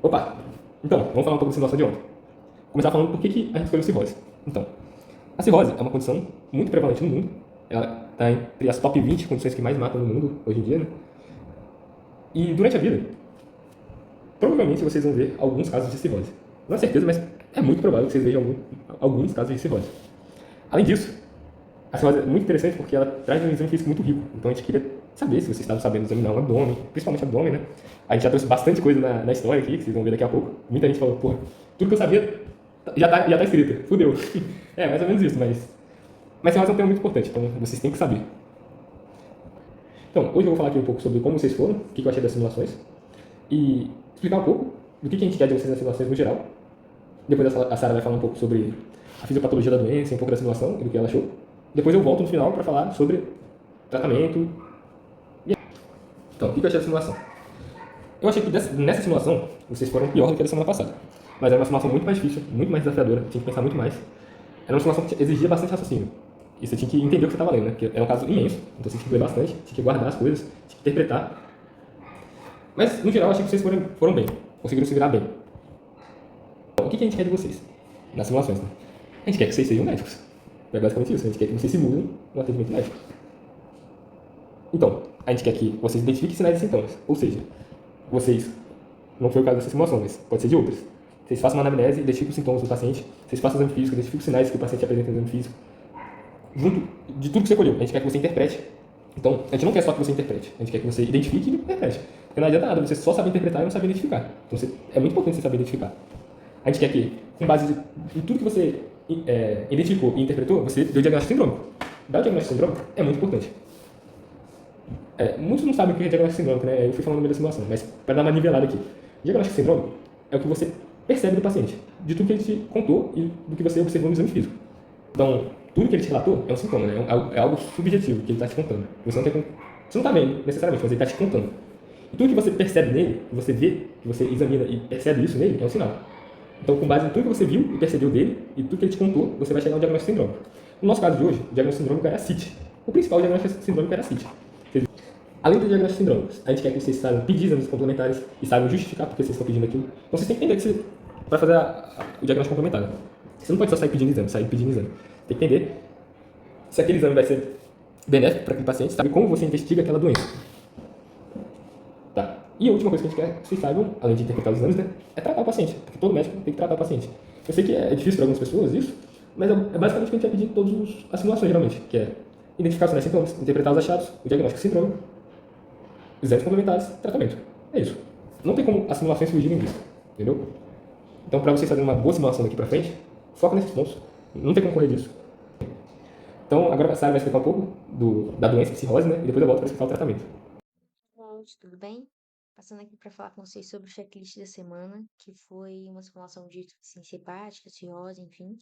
Opa! Então, vamos falar um pouco da simulação de ontem. Começar falando por que a gente escolheu cirrose. Então, a cirrose é uma condição muito prevalente no mundo. Ela está entre as top 20 condições que mais matam no mundo hoje em dia, né? E durante a vida, provavelmente vocês vão ver alguns casos de cirrose. Não é certeza, mas é muito provável que vocês vejam alguns casos de cirrose. Além disso, a cirrose é muito interessante porque ela traz um exame físico muito rico. Então a gente queria saber se vocês estavam sabendo examinar o abdômen, principalmente o abdômen, né? A gente já trouxe bastante coisa na história aqui, que vocês vão ver daqui a pouco. Muita gente falou, porra, tudo que eu sabia já tá escrito. Fudeu. É, mais ou menos isso, mas cirrose é um tema muito importante, então vocês têm que saber. Então, hoje eu vou falar aqui um pouco sobre como vocês foram, o que eu achei das simulações, e explicar um pouco do que a gente quer de vocês nas simulações no geral. Depois a Sara vai falar um pouco sobre a fisiopatologia da doença, um pouco da simulação e do que ela achou. Depois eu volto no final para falar sobre tratamento. Então, o que eu achei da simulação? Eu achei que nessa simulação vocês foram pior do que a da semana passada. Mas era uma simulação muito mais difícil, muito mais desafiadora, tinha que pensar muito mais. Era uma simulação que exigia bastante raciocínio. E você tinha que entender o que você estava lendo, né? Porque era um caso imenso, então você tinha que ler bastante, tinha que guardar as coisas, tinha que interpretar. Mas, no geral, eu achei que vocês foram bem, conseguiram se virar bem. Então, o que a gente quer de vocês nas simulações, né? A gente quer que vocês sejam médicos. É basicamente isso, a gente quer que vocês simulem um atendimento médico. Então, a gente quer que vocês identifiquem sinais e sintomas. Ou seja, vocês, não foi o caso dessa simulação, mas pode ser de outras. Vocês façam uma anamnese, identifiquem os sintomas do paciente, vocês façam o exame físico, identifiquem os sinais que o paciente apresenta no exame físico. Junto de tudo que você colheu, a gente quer que você interprete. Então, a gente não quer só que você interprete, a gente quer que você identifique e interprete. Porque não adianta nada você só saber interpretar e não saber identificar. Então, é muito importante você saber identificar. A gente quer que, com base em tudo que você identificou e interpretou, você deu o diagnóstico sindrômico. Dar o diagnóstico sindrômico é muito importante. Muitos não sabem o que é diagnóstico sindrômico, né? Eu fui falando no meio da simulação, mas para dar uma nivelada aqui. Diagnóstico sindrômico é o que você percebe do paciente, de tudo que ele te contou e do que você observou no exame físico. Então, tudo que ele te relatou é um sintoma, né? É algo subjetivo que ele está te contando. Você não está vendo necessariamente, mas ele está te contando. E tudo que você percebe nele, que você vê, que você examina e percebe isso nele, é um sinal. Então, com base em tudo que você viu e percebeu dele e tudo que ele te contou, você vai chegar ao diagnóstico sindrômico. No nosso caso de hoje, o diagnóstico sindrômico era CIT. O principal diagnóstico sindrômico era CIT. Além do diagnóstico sindrômico, a gente quer que vocês saibam pedir exames complementares e saibam justificar porque vocês estão pedindo aquilo. Então, vocês têm que entender que você vai fazer o diagnóstico complementar. Você não pode só sair pedindo exame, sair pedindo exame. Tem que entender se aquele exame vai ser benéfico para aquele paciente, sabe como você investiga aquela doença. Tá? E a última coisa que a gente quer que vocês saibam, além de interpretar os exames, né, é tratar o paciente. Porque todo médico tem que tratar o paciente. Eu sei que é difícil para algumas pessoas isso, mas é basicamente o que a gente vai pedir em todas as simulações, geralmente, que é identificar os sinais e sintomas, interpretar os achados, o diagnóstico síndrome, exames complementares, tratamento. É isso. Não tem como as simulações fugirem disso, entendeu? Então, para vocês fazerem uma boa simulação daqui para frente, foca nesses pontos. Não tem como correr disso. Então, agora a Sara vai explicar um pouco da doença, cirrose, né? E depois eu volto para explicar o tratamento. Gente, tudo bem? Passando aqui para falar com vocês sobre o checklist da semana, que foi uma simulação de insuficiência hepática, cirrose, enfim.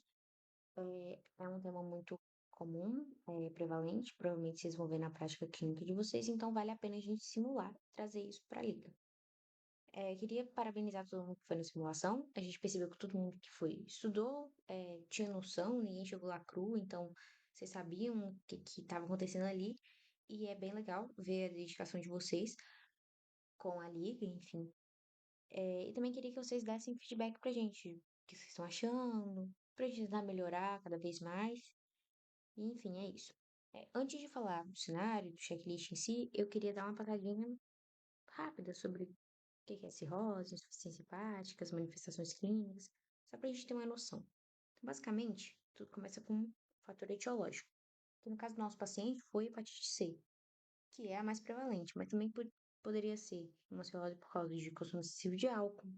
É um tema muito comum, prevalente, provavelmente vocês vão ver na prática clínica de vocês, então vale a pena a gente simular, trazer isso para a liga. Queria parabenizar todo mundo que foi na simulação, a gente percebeu que todo mundo que foi estudou, tinha noção, ninguém chegou lá cru, então vocês sabiam o que estava acontecendo ali, e é bem legal ver a dedicação de vocês com a liga, enfim. E também queria que vocês dessem feedback pra gente, o que vocês estão achando, pra gente tentar melhorar cada vez mais. E, enfim, é isso. Antes de falar do cenário, do checklist em si, eu queria dar uma passadinha rápida sobre o que é cirrose, insuficiência hepática, as manifestações clínicas, só pra gente ter uma noção. Então, basicamente, tudo começa com um fator etiológico, que no caso do nosso paciente foi hepatite C, que é a mais prevalente, mas também poderia ser uma cirrose por causa de consumo excessivo de álcool,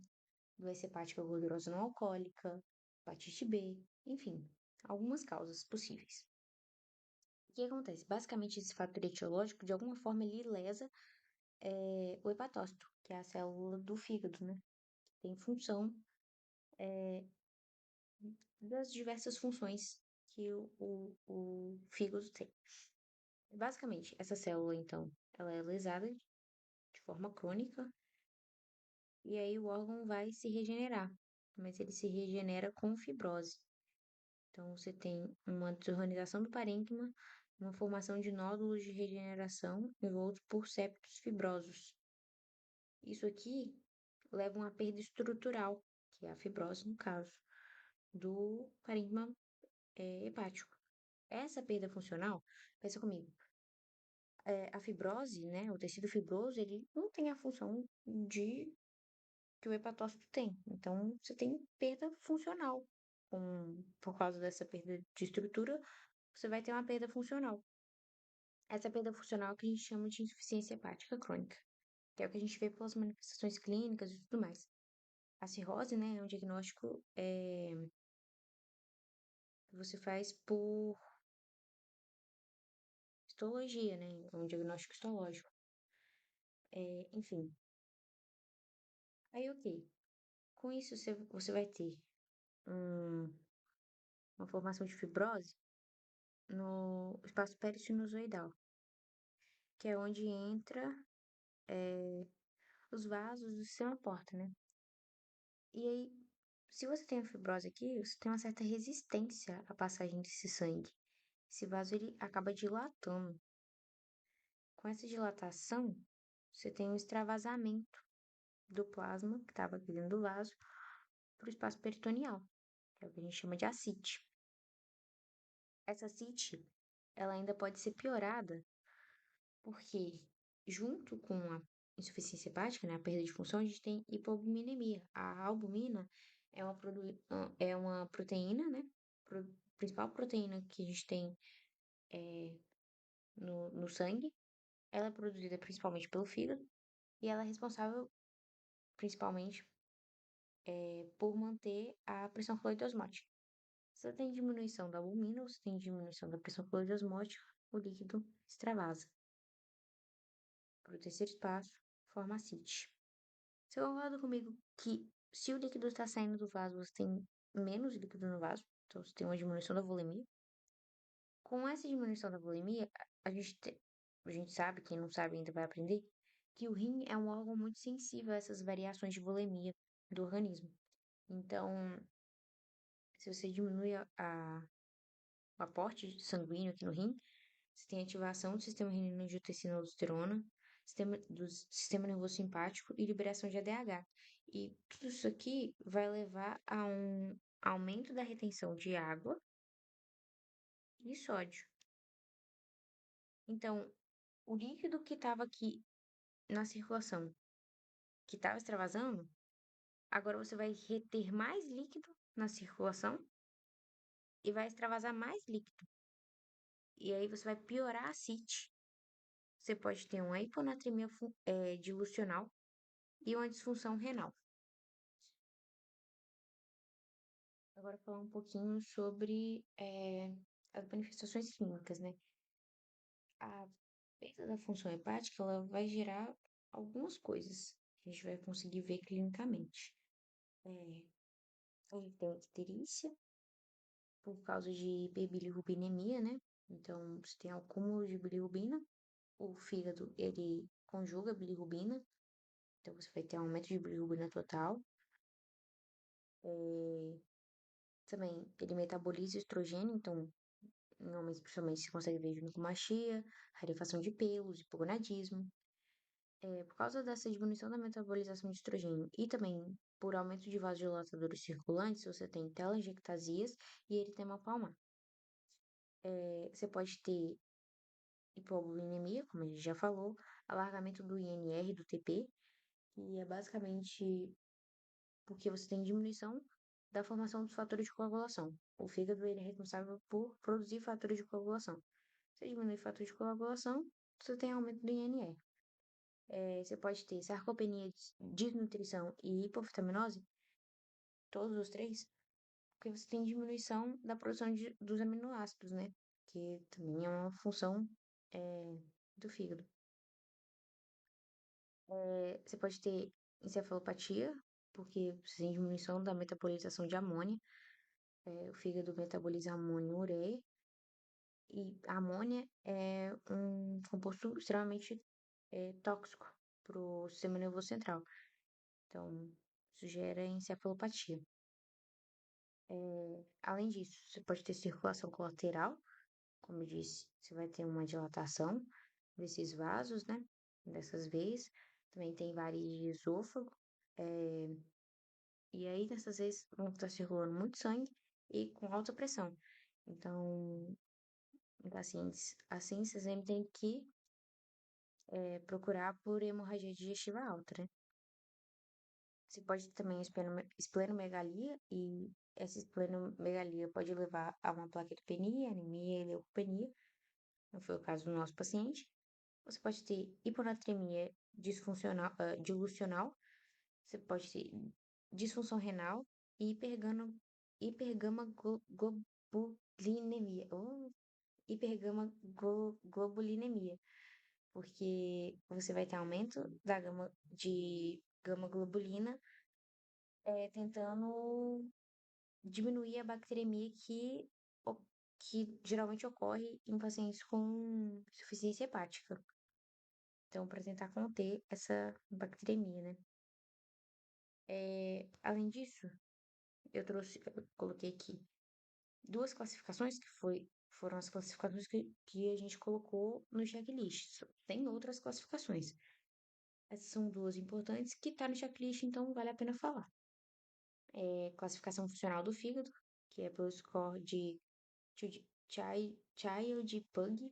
doença hepática gordurosa não alcoólica, hepatite B, enfim, algumas causas possíveis. O que acontece? Basicamente, esse fator etiológico, de alguma forma, ele lesa o hepatócito, que é a célula do fígado, né? Tem função das diversas funções que o fígado tem. Basicamente, essa célula, então, ela é lesada de forma crônica e aí o órgão vai se regenerar, mas ele se regenera com fibrose. Então, você tem uma desorganização do parênquima, uma formação de nódulos de regeneração envoltos por septos fibrosos. Isso aqui levam à perda estrutural, que é a fibrose, no caso, do parênquima hepático. Essa perda funcional, pensa comigo, a fibrose, né, o tecido fibroso, ele não tem a função de que o hepatócito tem. Então, você tem perda funcional. Por causa dessa perda de estrutura, você vai ter uma perda funcional. Essa perda funcional é o que a gente chama de insuficiência hepática crônica, que é o que a gente vê pelas manifestações clínicas e tudo mais. A cirrose, né, é um diagnóstico que você faz por histologia, né? É um diagnóstico histológico. Enfim. Aí, ok. Com isso, você vai ter um- uma formação de fibrose no espaço pericinusoidal, que é onde entra os vasos do sistema porta, né? E aí, se você tem a fibrose aqui, você tem uma certa resistência à passagem desse sangue. Esse vaso, ele acaba dilatando. Com essa dilatação, você tem um extravasamento do plasma, que estava aqui dentro do vaso, para o espaço peritoneal, que é o que a gente chama de ascite. Essa ascite, ela ainda pode ser piorada, porque junto com a insuficiência hepática, né, a perda de função, a gente tem hipoalbuminemia. A albumina é uma proteína, né, principal proteína que a gente tem no sangue. Ela é produzida principalmente pelo fígado e ela é responsável principalmente por manter a pressão fluidoosmótica. Se você tem diminuição da albumina, ou se tem diminuição da pressão fluidoosmótica, o líquido extravasa. Para o terceiro espaço, forma ascite. Você concorda comigo que se o líquido está saindo do vaso, você tem menos líquido no vaso, então você tem uma diminuição da volemia. Com essa diminuição da volemia, a gente sabe, quem não sabe ainda vai aprender, que o rim é um órgão muito sensível a essas variações de volemia do organismo. Então, se você diminui o aporte sanguíneo aqui no rim, você tem ativação do sistema renina-angiotensina-aldosterona, do sistema nervoso simpático e liberação de ADH. E tudo isso aqui vai levar a um aumento da retenção de água e sódio. Então, o líquido que estava aqui na circulação, que estava extravasando, agora você vai reter mais líquido na circulação e vai extravasar mais líquido. E aí você vai piorar a ascite. Você pode ter uma hiponatremia dilucional e uma disfunção renal. Agora falar um pouquinho sobre as manifestações clínicas, né? A perda da função hepática, ela vai gerar algumas coisas que a gente vai conseguir ver clinicamente. A gente tem icterícia, por causa de hiperbilirrubinemia, né? Então, você tem acúmulo de bilirrubina, o fígado, ele conjuga a bilirrubina, então você vai ter aumento de bilirrubina total. Também, ele metaboliza estrogênio, então em homens, principalmente, se consegue ver ginecomastia, rarefação de pelos, hipogonadismo. Por causa dessa diminuição da metabolização de estrogênio e também por aumento de vasodilatadores circulantes, você tem telangiectasias e eritema palmar. Você pode ter hipoalbuminemia, como a gente já falou, alargamento do INR e do TP, que é basicamente porque você tem diminuição da formação dos fatores de coagulação. O fígado ele é responsável por produzir fatores de coagulação. Você diminui fatores de coagulação, você tem aumento do INR. Você pode ter sarcopenia, desnutrição e hipovitaminose, todos os três, porque você tem diminuição da produção dos aminoácidos, né? Que também é uma função do fígado. Você pode ter encefalopatia, porque você tem diminuição da metabolização de amônia. O fígado metaboliza amônio e ureia. E a amônia é um composto extremamente tóxico para o sistema nervoso central. Então, isso gera encefalopatia. Além disso, você pode ter circulação colateral, como eu disse, você vai ter uma dilatação desses vasos, né? Dessas veias. Também tem varizes de esôfago. E aí, nessas vezes, vão estar circulando muito sangue e com alta pressão. Então, em pacientes assim, você sempre tem que procurar por hemorragia digestiva alta, né? Você pode ter também esplenomegalia, e essa esplenomegalia pode levar a uma plaquetopenia, anemia e leucopenia, não foi o caso do nosso paciente. Você pode ter hiponatremia disfuncional, dilucional, você pode ter disfunção renal e hipergama-globulinemia, hipergama-globulinemia, porque você vai ter aumento da gama globulina, tentando diminuir a bacteremia que geralmente ocorre em pacientes com insuficiência hepática. Então, para tentar conter essa bacteremia, né? Além disso, eu coloquei aqui duas classificações foram as classificações que a gente colocou no checklist. Tem outras classificações. Essas são duas importantes que tá no checklist, então vale a pena falar. Classificação funcional do fígado, que é pelo score de Child Pug,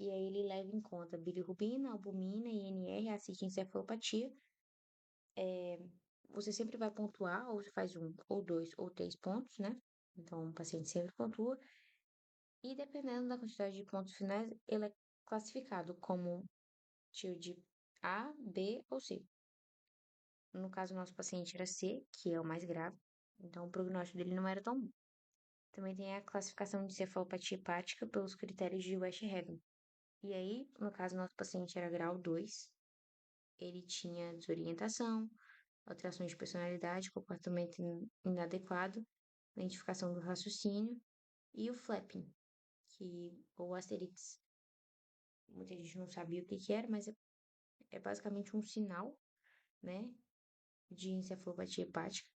e aí ele leva em conta bilirrubina, albumina, INR, ácido de encefalopatia. Você sempre vai pontuar, ou você faz 1, ou 2, ou 3 pontos, né? Então, o paciente sempre pontua. E dependendo da quantidade de pontos finais, ele é classificado como TILD A, B ou C. No caso, o nosso paciente era C, que é o mais grave, então o prognóstico dele não era tão bom. Também tem a classificação de cefalopatia hepática pelos critérios de West Haven. E aí, no caso, nosso paciente era grau 2, ele tinha desorientação, alterações de personalidade, comportamento inadequado, identificação do raciocínio e o flapping, ou Asterix. Muita gente não sabia o que era, mas é basicamente um sinal, né, de encefalopatia hepática.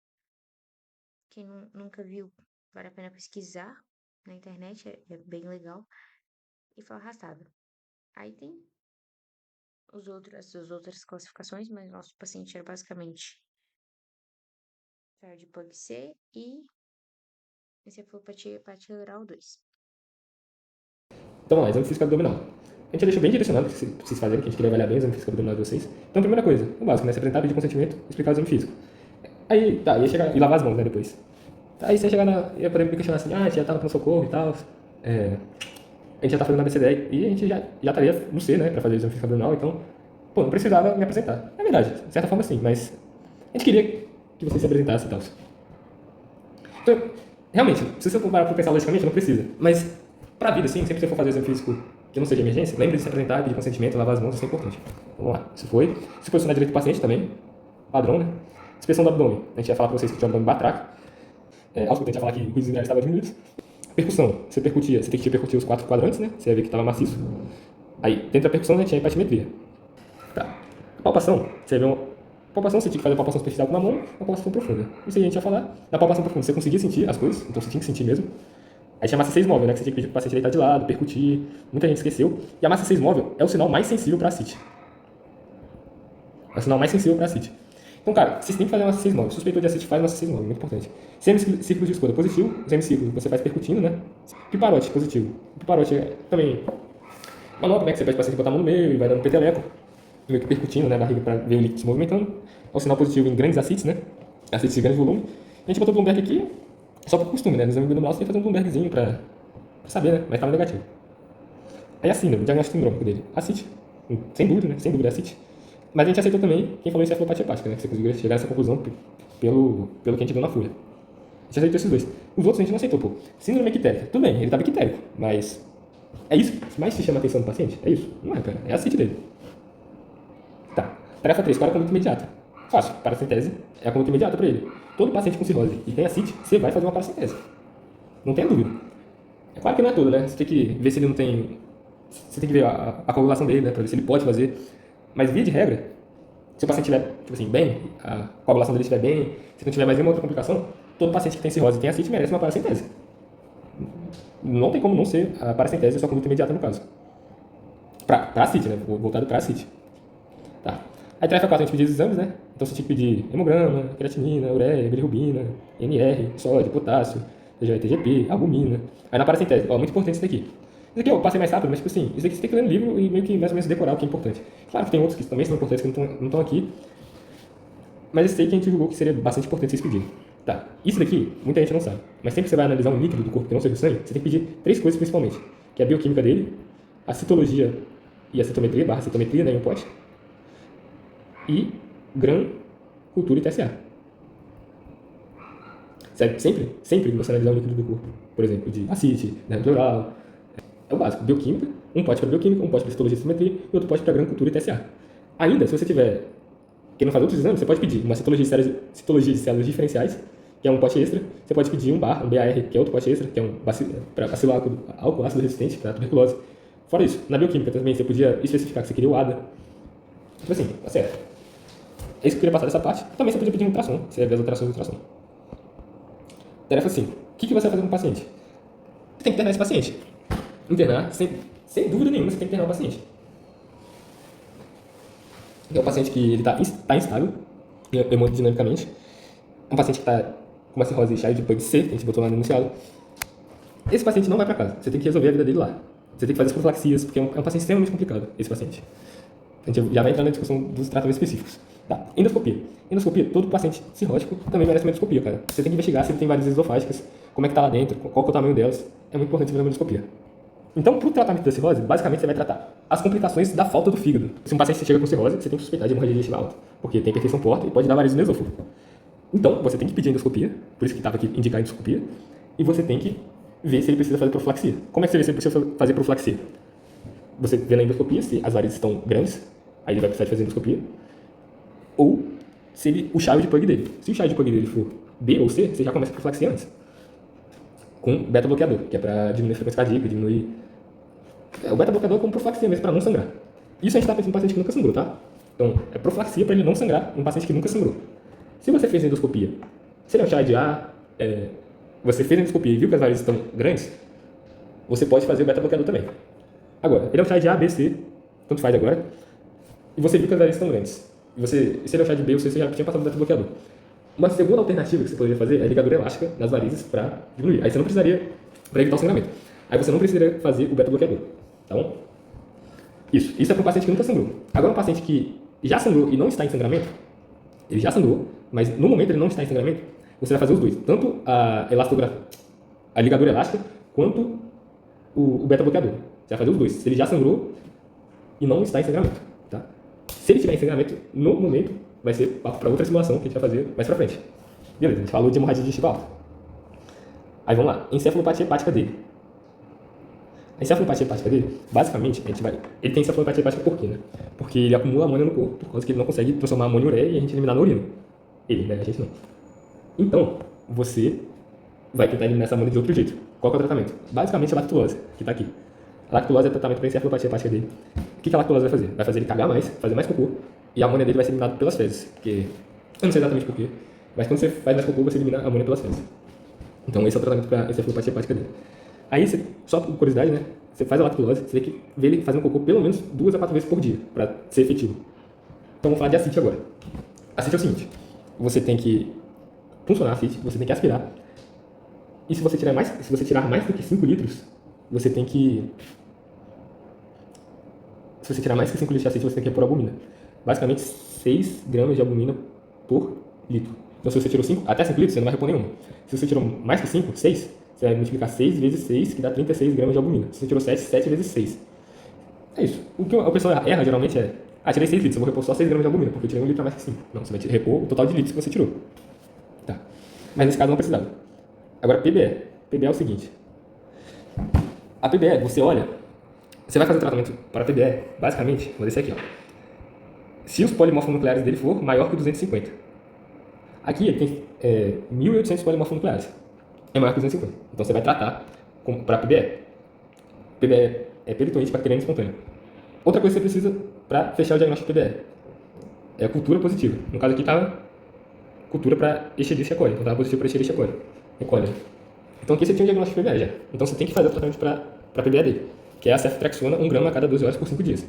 Quem nunca viu, vale a pena pesquisar na internet, é bem legal. E fala arrastada. Aí tem as outras classificações, mas nosso paciente era basicamente de PUG C e encefalopatia hepática grau 2. Então, vamos lá, exame físico abdominal. A gente já deixou bem direcionado para vocês fazerem, que a gente queria avaliar bem o exame físico abdominal de vocês. Então, primeira coisa, o básico, né? Se apresentar, pedir consentimento, explicar o exame físico. Aí, tá, ia chegar e lavar as mãos, né, depois. Aí você ia chegar ia poder me questionar assim, a gente já tava no socorro e tal, a gente já tá fazendo a BCDE e a gente já estaria no C, né, pra fazer o exame físico abdominal, então, pô, não precisava me apresentar. É verdade, de certa forma sim, mas a gente queria que vocês se apresentassem e tal. Então, realmente, se você for parar pra pensar logicamente, não precisa. Mas, pra vida, sim, sempre que você for fazer o exame físico que não seja emergência, lembre de se apresentar, pedir consentimento, lavar as mãos, isso é importante. Vamos lá, isso foi. Se posicionar direito do paciente também, padrão, né? Inspeção do abdômen, a gente ia falar pra vocês que tinha um abdômen batraco. Auscultante, a gente ia falar que o ruído urinário estava diminuído. Percussão, você tem que percutir os 4 quadrantes, né? Você ia ver que estava maciço. Aí, dentro da percussão, né, tinha a hepatimetria. Tá. Palpação, você vê uma palpação, você tinha que fazer uma palpação superficial com uma mão, uma palpação profunda. Isso aí a gente ia falar. Na palpação profunda, você conseguia sentir as coisas, então você tinha que sentir mesmo. Aí tinha a massa 6 móvel, né, que você tinha que pedir pro paciente deitar de lado, percutir. Muita gente esqueceu. E a massa 6 móvel é o sinal mais sensível para ascite. É o sinal mais sensível para ascite. Então, cara, vocês têm que fazer uma 6 móvel. Suspeitou de ascite, faz uma 6 móvel, muito importante. Semicírculo de escolha positivo, os hemicírculos você faz percutindo, né? Piparote positivo. Piparote é também manobra, né? Que você pede o paciente botar a mão no meio e vai dando peteleco, meio que percutindo, né? A barriga para ver o líquido se movimentando. É um sinal positivo em grandes ascites, né? Ascites de grande volume. A gente botou o Bloomberg aqui só por costume, né? No exame abdominal você tem que fazer um Bloombergzinho pra saber, né? Mas tava negativo. Aí a síndrome, o diagnóstico sindrômico dele. Ascite. Sem dúvida, né? Sem dúvida, ascite. Mas a gente aceitou também quem falou encefalopatia hepática, né? Que você conseguiu chegar nessa conclusão pelo que a gente viu na folha. A gente aceitou esses dois. Os outros a gente não aceitou, pô. Síndrome ictérica. Tudo bem, ele estava ictérico, mas é isso que mais se chama a atenção do paciente? É isso? Não é, cara. É a CIT dele. Tá. Tarefa 3, qual é a conduta imediata? Fácil. Paracentese é a conduta imediata para ele. Todo paciente com cirrose e tem a CIT, você vai fazer uma paracentese. Não tem dúvida. É claro que não é tudo, né? Você tem que ver se ele não tem... Você tem que ver a coagulação dele, né? Para ver se ele pode fazer. Mas, via de regra, se o paciente estiver, tipo assim, bem, a coagulação dele estiver bem, se não tiver mais nenhuma outra complicação, todo paciente que tem cirrose e tem a CIT merece uma paracentese. Não tem como não ser a paracentese, é sua conduta imediata no caso. Pra CIT, né? Voltado pra CIT. Tá. Aí tarefa 4 a gente pedia os exames, né? Então você tinha que pedir hemograma, creatinina, ureia, bilirrubina, NR, sódio, potássio, TGP, albumina. Aí na paracentese, ó, muito importante isso daqui. Isso aqui eu passei mais rápido, mas tipo assim, isso aqui você tem que ler no livro e meio que mais ou menos decorar o que é importante. Claro que tem outros que também são importantes que não estão aqui, mas esse aí que a gente julgou que seria bastante importante vocês pedirem. Tá, isso daqui muita gente não sabe, mas sempre que você vai analisar um líquido do corpo que não seja o sangue, você tem que pedir 3 coisas principalmente, que é a bioquímica dele, a citologia e a citometria, barra citometria, né, em um pote, e gram, cultura e TSA. Sempre que você analisar um líquido do corpo, por exemplo, de acite, derrame pleural, é o básico, bioquímica, um pote para bioquímica, um pote para citologia e citometria e outro pote para gram, cultura e TSA. Ainda, se você tiver querendo fazer outros exames, você pode pedir uma citologia de células diferenciais, que é um pote extra. Você pode pedir um BAR, que é outro pote extra, que é um para bacilo álcool ácido resistente, para tuberculose. Fora isso, na bioquímica também você podia especificar que você queria o ADA. Tipo assim, tá certo. É isso que eu queria passar dessa parte. Também você podia pedir um ultrassom, você ia ver as alterações do ultrassom. Tarefa 5. O que você vai fazer com o paciente? Você tem que internar esse paciente. Internar, sem dúvida nenhuma, você tem que internar o paciente. É um paciente que ele tá instável hemodinamicamente. Um paciente que está com uma cirrose cheia de PUG-C, que a gente botou lá no enunciado. Esse paciente não vai para casa. Você tem que resolver a vida dele lá. Você tem que fazer as profilaxias, porque é um paciente extremamente complicado, esse paciente. A gente já vai entrar na discussão dos tratamentos específicos. Tá. Endoscopia. Endoscopia, todo paciente cirrótico também merece uma endoscopia, cara. Você tem que investigar se ele tem varizes esofágicas, como é que tá lá dentro, qual que é o tamanho delas. É muito importante fazer uma endoscopia. Então, para o tratamento da cirrose, basicamente você vai tratar as complicações da falta do fígado. Se um paciente chega com cirrose, você tem que suspeitar de hemorragia digestiva alta, porque tem hipertensão porta e pode dar varizes no esôfago. Então, você tem que pedir endoscopia, por isso que estava aqui indicar endoscopia, e você tem que ver se ele precisa fazer profilaxia. Como é que você vê se ele precisa fazer profilaxia? Você vê na endoscopia se as varizes estão grandes, aí ele vai precisar de fazer endoscopia, ou se o chave de PUG dele. Se o chave de PUG dele for B ou C, você já começa a profilaxia antes. Com beta-bloqueador, que é para diminuir a frequência cardíaca, diminuir... O beta-bloqueador é como profilaxia mesmo, para não sangrar. Isso a gente está pensando em um paciente que nunca sangrou, tá? Então, é profilaxia para ele não sangrar em um paciente que nunca sangrou. Se você fez endoscopia, se ele é um chá de A, você fez endoscopia e viu que as varizes estão grandes, você pode fazer o beta-bloqueador também. Agora, ele é um chá de A, B, C, tanto faz agora, e você viu que as varizes estão grandes. E se ele é um chá de B ou C, você já tinha passado o beta-bloqueador. Uma segunda alternativa que você poderia fazer é a ligadura elástica nas varizes para diminuir. Aí você não precisaria, para evitar o sangramento. Aí você não precisaria fazer o beta-bloqueador. Tá bom? Isso é para um paciente que nunca sangrou. Agora, um paciente que já sangrou e não está em sangramento, ele já sangrou, mas no momento ele não está em sangramento, você vai fazer os dois. Tanto a ligadura elástica, quanto o beta-bloqueador. Você vai fazer os dois. Se ele já sangrou e não está em sangramento. Tá? Se ele estiver em sangramento, no momento, vai ser para outra simulação que a gente vai fazer mais pra frente. Beleza, a gente falou de hemorragia digestiva alta. Aí vamos lá, encefalopatia hepática dele. A encefalopatia hepática dele, basicamente, ele tem encefalopatia hepática por quê, né? Porque ele acumula amônia no corpo, por causa que ele não consegue transformar amônia em ureia e a gente eliminar na urina. Ele, né? A gente não. Então, você vai tentar eliminar essa amônia de outro jeito. Qual que é o tratamento? Basicamente, a lactulose, que tá aqui. A lactulose é o tratamento para encefalopatia hepática dele. O que a lactulose vai fazer? Vai fazer ele cagar mais, fazer mais cocô, e a amônia dele vai ser eliminada pelas fezes. Porque, eu não sei exatamente porquê, mas quando você faz mais cocô, você elimina a amônia pelas fezes. Então, esse é o tratamento para encefalopatia hepática dele. Aí, só por curiosidade, né? Você faz a lactulose, você tem que ver ele fazendo cocô pelo menos 2 a 4 vezes por dia, para ser efetivo. Então, vamos falar de acite agora. Acite é o seguinte, você tem que funcionar acite, você tem que aspirar, e se você tirar mais do que 5 litros, você tem que... Se você tirar mais que 5 litros de acite, você tem que pôr albumina. Basicamente, 6 gramas de albumina por litro. Então, se você tirou até 5 litros, você não vai repor nenhuma. Se você tirou mais que 5, 6, você vai multiplicar 6 vezes 6, que dá 36 gramas de albumina. Se você tirou 7, 7 vezes 6. É isso. O que a pessoa erra geralmente é: tirei 6 litros, eu vou repor só 6 gramas de albumina, porque eu tirei 1 litro a mais que 5. Não, você vai repor o total de litros que você tirou. Tá. Mas nesse caso não precisava. Agora, PBE. PBE é o seguinte. A PBE, você olha, você vai fazer o tratamento para PBE, basicamente, vou descer aqui, ó. Se os polimorfonucleares dele for maior que 250. Aqui ele tem 1.800 polimorfonucleares. É maior que 250. Então você vai tratar para PBE. PBE é peritonite bacteriana espontânea. Outra coisa que você precisa para fechar o diagnóstico de PBE é a cultura positiva. No caso aqui estava cultura para Escherichia coli. Então estava positivo para Escherichia coli. Então aqui você tinha um diagnóstico de PBE já. Então você tem que fazer o tratamento para PBE dele, que é a ceftriaxona 1 grama a cada 12 horas por 5 dias.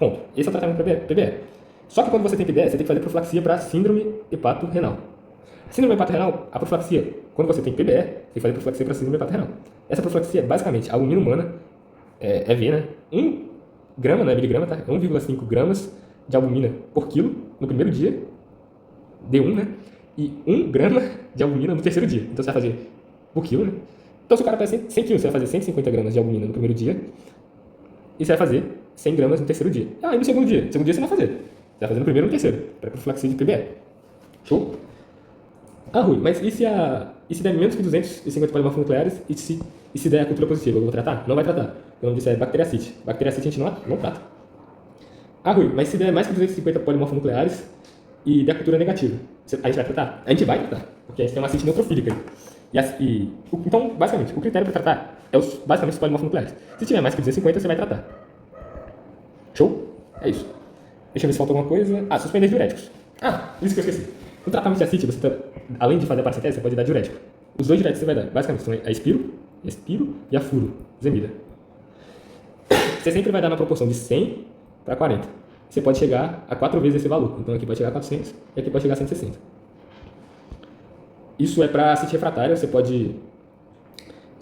Ponto. Esse é o tratamento para PBE. Só que quando você tem PDE, você tem que fazer profilaxia para síndrome hepato-renal. Síndrome hepato-renal, a profilaxia, quando você tem PBE, você tem que fazer profilaxia para síndrome hepato-renal. Essa profilaxia é basicamente albumina humana, é V, né? 1 grama, não é miligrama, tá? 1,5 gramas de albumina por quilo no primeiro dia, D1, né? E 1 grama de albumina no terceiro dia. Então você vai fazer por quilo, né? Então se o cara pesa 100 quilos, você vai fazer 150 gramas de albumina no primeiro dia e você vai fazer 100 gramas no terceiro dia. Ah, e no segundo dia? No segundo dia você não vai fazer. Você vai fazer no primeiro e no terceiro, para profilaxia de PBE. Show? Ah, Rui, mas e se der menos que 250 polimorfos nucleares e se der a cultura positiva? Eu vou tratar? Não vai tratar. O nome disso é bacteriacite. Bacteriacite a gente não trata. Ah, Rui, mas se der mais que 250 polimorfos nucleares e der cultura negativa, a gente vai tratar? A gente vai tratar, porque a gente tem uma cite neutrofílica. Então, basicamente, o critério para tratar é basicamente os polimorfos nucleares. Se tiver mais que 250, você vai tratar. Show? É isso. Deixa eu ver se falta alguma coisa. Ah, suspender diuréticos. Ah, isso que eu esqueci. No tratamento de ascite, você além de fazer a paracetese, você pode dar diurético. Os 2 diuréticos você vai dar, basicamente, são a espiro e a furo, zemida. Você sempre vai dar na proporção de 100 para 40. Você pode chegar a 4 vezes esse valor. Então aqui pode chegar a 400 e aqui pode chegar a 160. Isso é para ascite refratária, você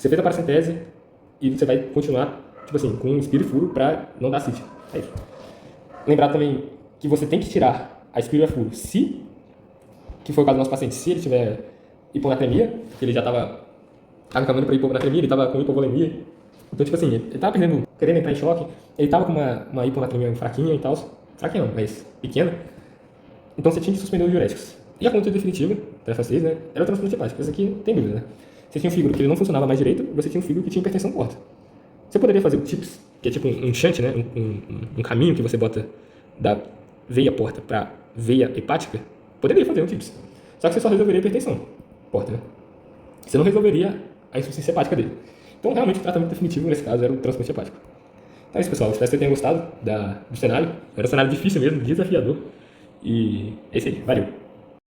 fez a paracetese e você vai continuar, tipo assim, com espiro e furo para não dar ascite. É isso. Lembrar também que você tem que tirar a espiro e a furo que foi o caso do nosso paciente, se ele tiver hiponatremia, que ele já estava caminhando para hiponatremia, ele estava com hipovolemia. Então, tipo assim, ele estava querendo entrar em choque, ele estava com uma hiponatremia fraquinha e tal. Fraquinha não, mas pequena. Então você tinha que suspender os diuréticos. E a conduta definitiva, para vocês, né, era o transplante hepático. Isso aqui não tem dúvida, né? Você tinha um fígado que ele não funcionava mais direito, e você tinha um fígado que tinha hipertensão porta. Você poderia fazer o TIPS, que é tipo um shunt, né? Um caminho que você bota da veia porta para veia hepática. Poderia fazer um TIPS. Só que você só resolveria a hipertensão porta, né? Você não resolveria a insuficiência hepática dele. Então, realmente, o tratamento definitivo, nesse caso, era o transplante hepático. Então é isso, pessoal. Espero que vocês tenham gostado do cenário. Era um cenário difícil mesmo, desafiador. E é isso aí. Valeu!